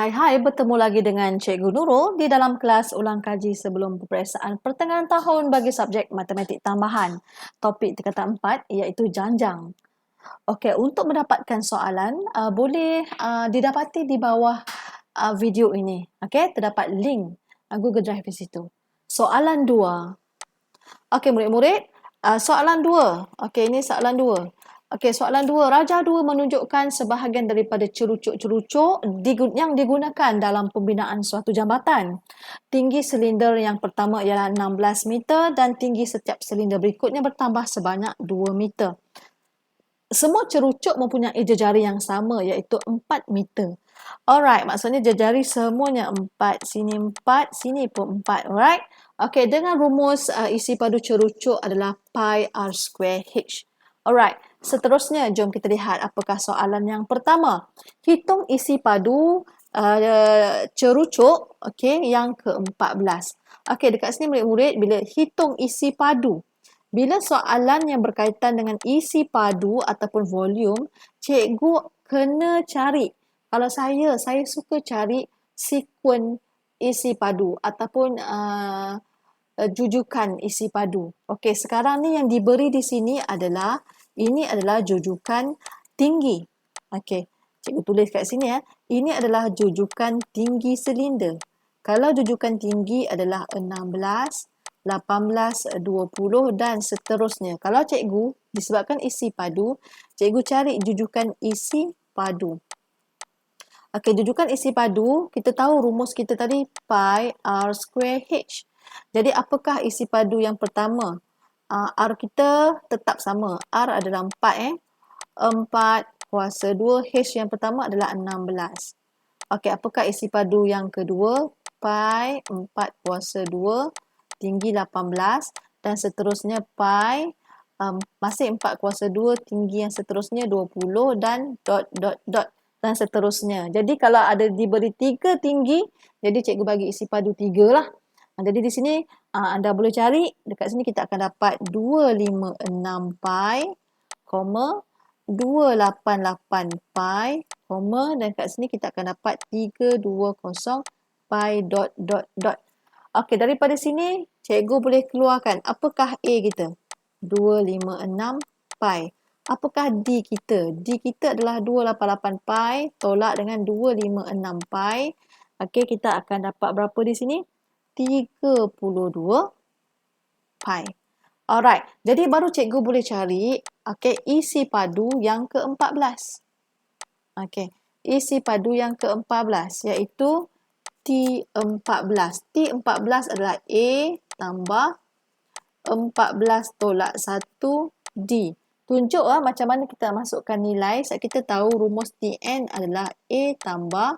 Hai, bertemu lagi dengan Cikgu Nurul di dalam kelas ulang kaji sebelum peperiksaan pertengahan tahun bagi subjek matematik tambahan. Topik tingkatan 4 iaitu janjang. Okey, untuk mendapatkan soalan, boleh didapati di bawah video ini. Okey, terdapat link Google Drive di situ. Soalan 2. Okey, murid-murid, soalan 2. Okey, ini soalan 2. Okey, soalan 2. Raja 2 menunjukkan sebahagian daripada cerucuk-cerucuk yang digunakan dalam pembinaan suatu jambatan. Tinggi silinder yang pertama ialah 16 meter dan tinggi setiap silinder berikutnya bertambah sebanyak 2 meter. Semua cerucuk mempunyai jejari yang sama iaitu 4 meter. Alright, maksudnya jejari semuanya 4. Sini 4, sini pun 4. Alright. Okey, dengan rumus isi padu cerucuk adalah pi r square h. Alright, seterusnya jom kita lihat apakah soalan yang pertama. Hitung isi padu cerucuk yang ke-14. Okey, dekat sini murid-murid bila hitung isi padu. Bila soalan yang berkaitan dengan isi padu ataupun volume, cikgu kena cari. Kalau saya suka cari sekuen isi padu ataupun jujukan isi padu. Okey, sekarang ni yang diberi di sini adalah jujukan tinggi. Okey, cikgu tulis kat sini ya. Ini adalah jujukan tinggi silinder. Kalau jujukan tinggi adalah 16, 18, 20 dan seterusnya. Kalau cikgu disebabkan isi padu, cikgu cari jujukan isi padu. Okey, jujukan isi padu, kita tahu rumus kita tadi pi r square h. Jadi apakah isi padu yang pertama? R kita tetap sama. R adalah 4 4 kuasa 2, h yang pertama adalah 16. Okey, apakah isi padu yang kedua? Pi 4 kuasa 2 tinggi 18 dan seterusnya pi masih 4 kuasa 2 tinggi yang seterusnya 20 dan dot dan seterusnya. Jadi kalau ada diberi 3 tinggi, jadi cikgu bagi isi padu 3 lah. Jadi di sini anda boleh cari, dekat sini kita akan dapat 256 pi, 288 pi, dan kat sini kita akan dapat 320 pi dot. Okey, daripada sini cikgu boleh keluarkan apakah A kita? 256 pi. Apakah D kita? D kita adalah 288 pi tolak dengan 256 pi. Okey, kita akan dapat berapa di sini? 32 pi. Alright, jadi baru cikgu boleh cari isi padu yang ke-14. Okey, isi padu yang ke-14 iaitu T14. T14 adalah A tambah 14 tolak 1 D. Tunjuk macam mana kita masukkan nilai. Sebab kita tahu rumus Tn adalah A tambah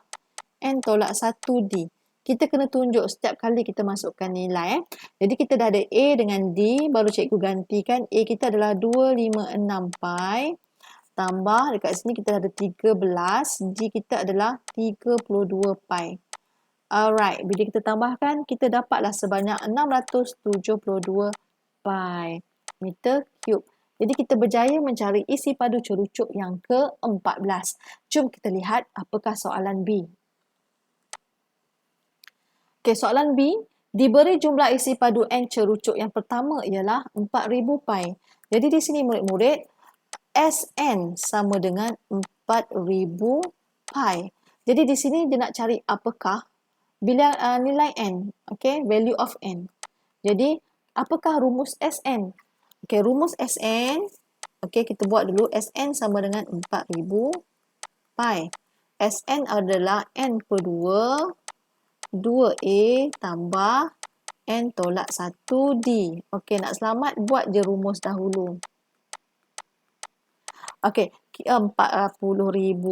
N tolak 1 D. Kita kena tunjuk setiap kali kita masukkan nilai. Jadi kita dah ada A dengan D. Baru cikgu gantikan. A kita adalah 256 pi. Tambah dekat sini kita ada 13. D kita adalah 32 pi. Alright, bila kita tambahkan, kita dapatlah sebanyak 672 pi meter cube. Jadi kita berjaya mencari isi padu cerucuk yang ke-14. Jom kita lihat apakah soalan B. Okey, soalan B, diberi jumlah isi padu N cerucuk yang pertama ialah 4000 pi. Jadi di sini murid-murid, Sn sama dengan 4000 pi. Jadi di sini dia nak cari apakah bila nilai N, value of N. Jadi, apakah rumus Sn? Rumus Sn, kita buat dulu. Sn sama dengan 4000 pi. Sn adalah N per 2, 2A tambah N tolak 1D. Nak selamat, buat je rumus dahulu. 40,000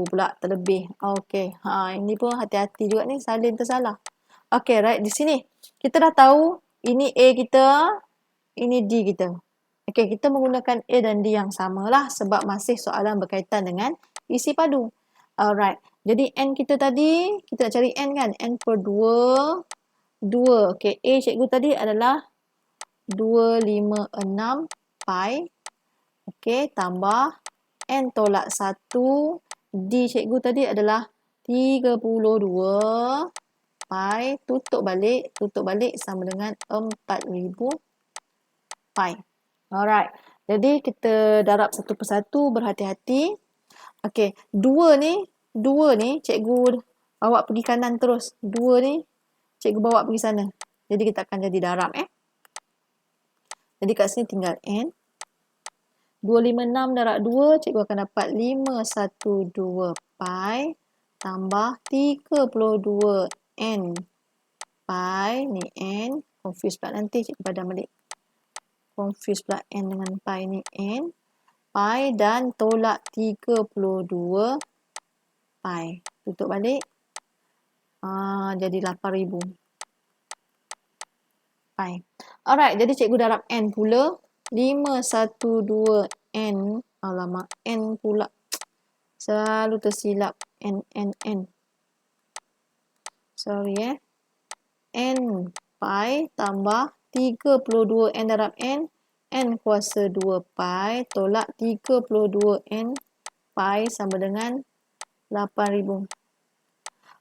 pula terlebih. Ini pun hati-hati juga ni, salin tersalah. Right, di sini kita dah tahu ini A kita, ini D kita. Kita menggunakan A dan D yang samalah sebab masih soalan berkaitan dengan isi padu. Alright, jadi N kita tadi, kita nak cari N kan? N per 2, 2. A cikgu tadi adalah 256 pi. Tambah N tolak 1. D cikgu tadi adalah 32 pi tutup balik sama dengan 4000 pi. Alright. Jadi kita darab satu persatu, berhati-hati. Okey, 2 ni cikgu bawa pergi kanan terus. 2 ni cikgu bawa pergi sana. Jadi kita akan jadi darab Jadi kat sini tinggal n. 256 darab 2, cikgu akan dapat 512 pi tambah 32 n pi. Ni n. Confuse pula nanti, cikgu padam balik. Confuse pula n dengan pi ni n. Pi dan tolak 32 pi. Tutup balik. Jadi 8000 pi. Alright, jadi cikgu darab n pula. 512 n. Alamak, n pula. Selalu tersilap. N. Sorry n pi tambah 32 n darab n kuasa 2 pi tolak 32 n pi sama dengan 8000.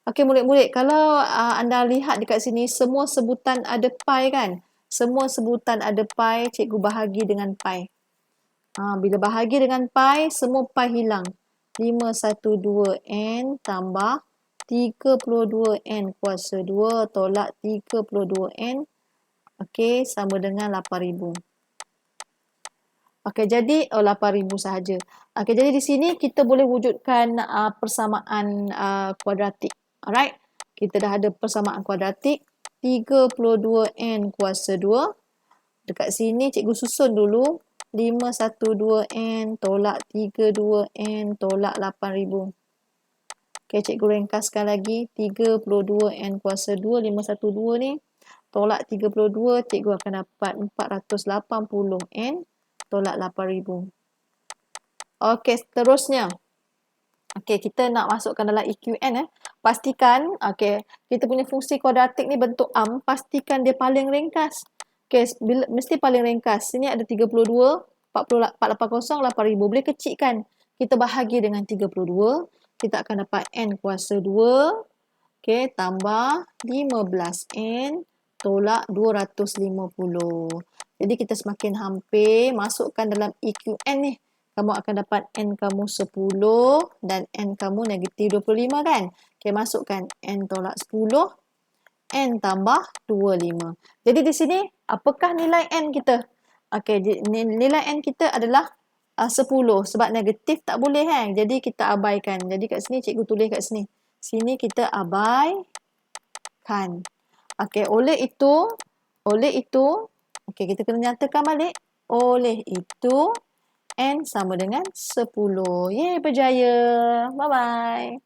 Okey murid-murid, kalau anda lihat dekat sini semua sebutan ada pi kan? Semua sebutan ada pi, cikgu bahagi dengan pi. Bila bahagi dengan pi, semua pi hilang. 512n tambah 32n kuasa 2 tolak 32n. Okey, sama dengan 8000. Okey, jadi 8000 sahaja. Okey, jadi di sini kita boleh wujudkan persamaan kuadratik. Alright. Kita dah ada persamaan kuadratik. 32n kuasa 2. Dekat sini cikgu susun dulu. 512n tolak 32n tolak 8000. Okey, cikgu ringkaskan lagi. 32n kuasa 2, 512 ni. Tolak 32, cikgu akan dapat 480n tolak 8000. Okey, seterusnya. Okey, kita nak masukkan dalam EQN. Pastikan, okey, kita punya fungsi kuadratik ni bentuk pastikan dia paling ringkas. Okey, mesti paling ringkas. Sini ada 32, 480, 8000. Boleh kecilkan. Kita bahagi dengan 32. Kita akan dapat n kuasa 2. Okey, tambah 15n tolak 250. Jadi kita semakin hampir masukkan dalam EQN ni. Kamu akan dapat n kamu 10 dan n kamu negatif 25 kan? Okey, masukkan n tolak 10, n tambah 25. Jadi di sini apakah nilai n kita? Okey, nilai n kita adalah 10 sebab negatif tak boleh kan? Jadi kita abaikan. Jadi kat sini cikgu tulis kat sini. Sini kita abaikan. Okey, oleh itu, okey, kita kena nyatakan balik. Oleh itu, n sama dengan 10. Yeay, berjaya. Bye-bye.